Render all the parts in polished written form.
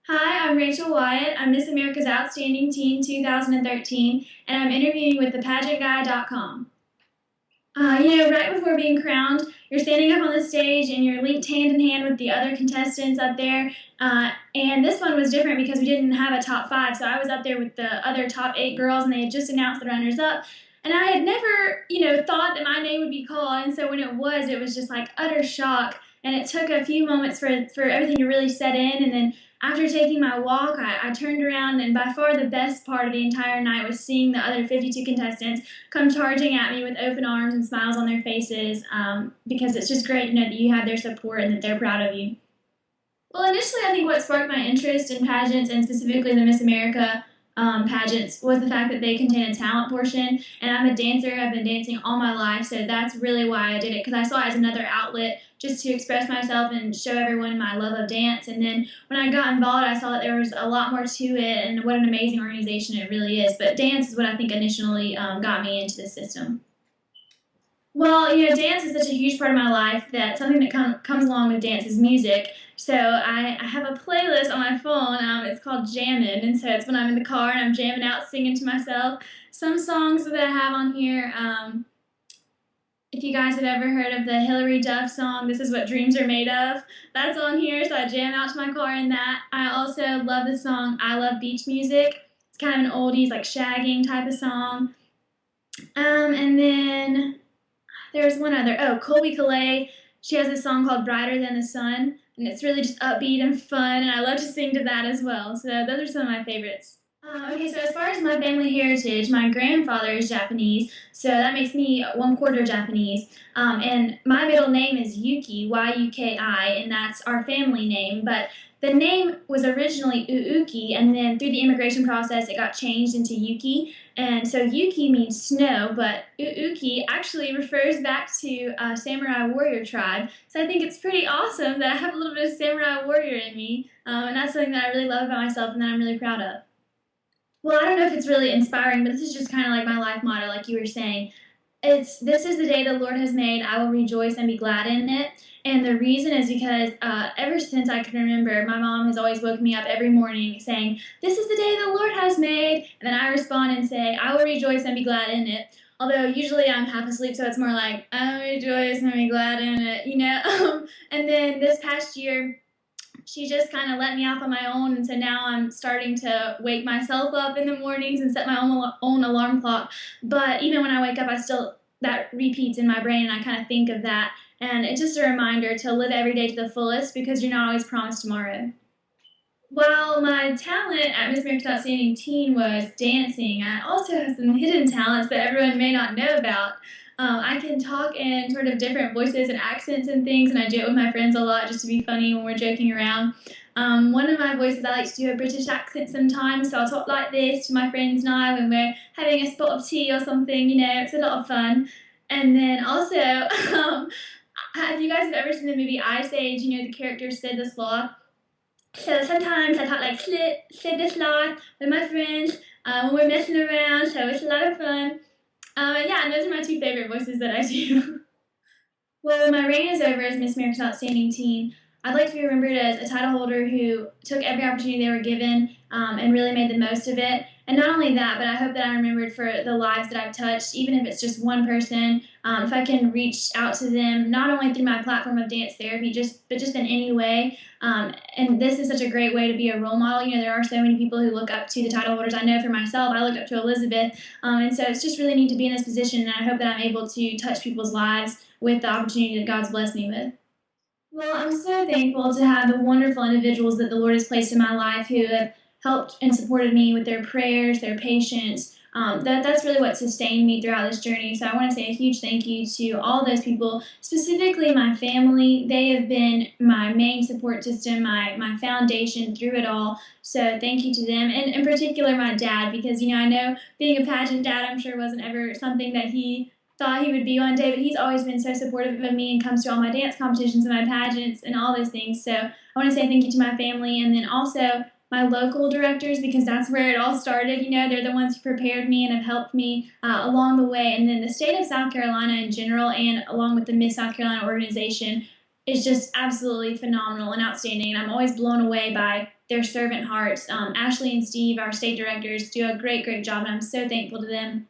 Hi, I'm Rachel Wyatt. I'm Miss America's Outstanding Teen 2013, and I'm interviewing with thePageantGuy.com. Right before being crowned, you're standing up on the stage and you're linked hand in hand with the other contestants up there. And this one was different because we didn't have a top five, so I was up there with the other top 8 girls, and they had just announced the runners up. And I had never, thought that my name would be called, and so when it was just like utter shock. And it took a few moments for everything to really set in, and then after taking my walk, I turned around, and by far the best part of the entire night was seeing the other 52 contestants come charging at me with open arms and smiles on their faces, because it's just great to know that you have their support and that they're proud of you. Well, initially, I think what sparked my interest in pageants, and specifically the Miss America pageants, was the fact that they contain a talent portion. And I'm a dancer. I've been dancing all my life, so that's really why I did it, because I saw it as another outlet just to express myself and show everyone my love of dance. And then when I got involved, I saw that there was a lot more to it, and what an amazing organization it really is. But dance is what I think initially got me into the system. Well, dance is such a huge part of my life that something that comes along with dance is music. So I have a playlist on my phone. It's called Jammin', and so it's when I'm in the car and I'm jamming out, singing to myself. Some songs that I have on here. If you guys have ever heard of the Hillary Duff song, "This Is What Dreams Are Made Of," that's on here, so I jam out to my car in that. I also love the song "I Love Beach Music." It's kind of an oldies, like shagging type of song. And then there's one other. Oh, Colby Calais. She has a song called "Brighter Than the Sun," and it's really just upbeat and fun, and I love to sing to that as well. So those are some of my favorites. Okay, so as far as my family heritage, my grandfather is Japanese, so that makes me 1/4 Japanese. And my middle name is Yuki, Y-U-K-I, and that's our family name. But the name was originally Uuki, and then through the immigration process, it got changed into Yuki. And so Yuki means snow, but Uuki actually refers back to a samurai warrior tribe. So I think it's pretty awesome that I have a little bit of samurai warrior in me, and that's something that I really love about myself and that I'm really proud of. Well, I don't know if it's really inspiring, but this is just kind of like my life motto, like you were saying. This is the day the Lord has made. I will rejoice and be glad in it. And the reason is because ever since I can remember, my mom has always woken me up every morning saying, "This is the day the Lord has made." And then I respond and say, "I will rejoice and be glad in it." Although usually I'm half asleep, so it's more like, "I will rejoice and be glad in it." And then this past year, she just kind of let me off on my own, and so now I'm starting to wake myself up in the mornings and set my own alarm clock. But even when I wake up, I still that repeats in my brain, and I kind of think of that, and it's just a reminder to live every day to the fullest, because you're not always promised tomorrow. While my talent at Miss America's Outstanding Teen was dancing, I also have some hidden talents that everyone may not know about. I can talk in sort of different voices and accents and things, and I do it with my friends a lot just to be funny when we're joking around. One of my voices, I like to do a British accent sometimes, so I'll talk like this to my friends and I when we're having a spot of tea or something. It's a lot of fun. And then also, have you guys ever seen the movie Ice Age? The character Sid the Sloth? So sometimes I talk like Sid the Sloth with my friends when we're messing around, so it's a lot of fun. And yeah, and those are my two favorite voices that I do. Well, when my reign is over as Miss America's Outstanding Teen, I'd like to be remembered as a title holder who took every opportunity they were given, and really made the most of it. And not only that, but I hope that I'm remembered for the lives that I've touched, even if it's just one person. If I can reach out to them, not only through my platform of dance therapy, but just in any way. And this is such a great way to be a role model. There are so many people who look up to the title holders. I know for myself, I looked up to Elizabeth. And so it's just really neat to be in this position, and I hope that I'm able to touch people's lives with the opportunity that God's blessed me with. Well, I'm so thankful to have the wonderful individuals that the Lord has placed in my life who have helped and supported me with their prayers, their patience. That's really what sustained me throughout this journey. So I want to say a huge thank you to all those people, specifically my family. They have been my main support system, my foundation through it all. So thank you to them, and in particular my dad, because I know being a pageant dad, I'm sure wasn't ever something that he thought he would be one day, but he's always been so supportive of me and comes to all my dance competitions and my pageants and all those things. So I want to say thank you to my family, and then also my local directors, because that's where it all started. They're the ones who prepared me and have helped me along the way. And then the state of South Carolina in general, and along with the Miss South Carolina organization, is just absolutely phenomenal and outstanding. And I'm always blown away by their servant hearts. Ashley and Steve, our state directors, do a great job, and I'm so thankful to them.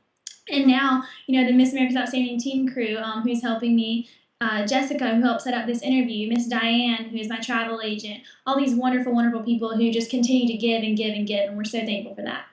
And now, the Miss America's Outstanding Teen crew, who's helping me, Jessica, who helped set up this interview, Miss Diane, who is my travel agent, all these wonderful people who just continue to give and give and give, and we're so thankful for that.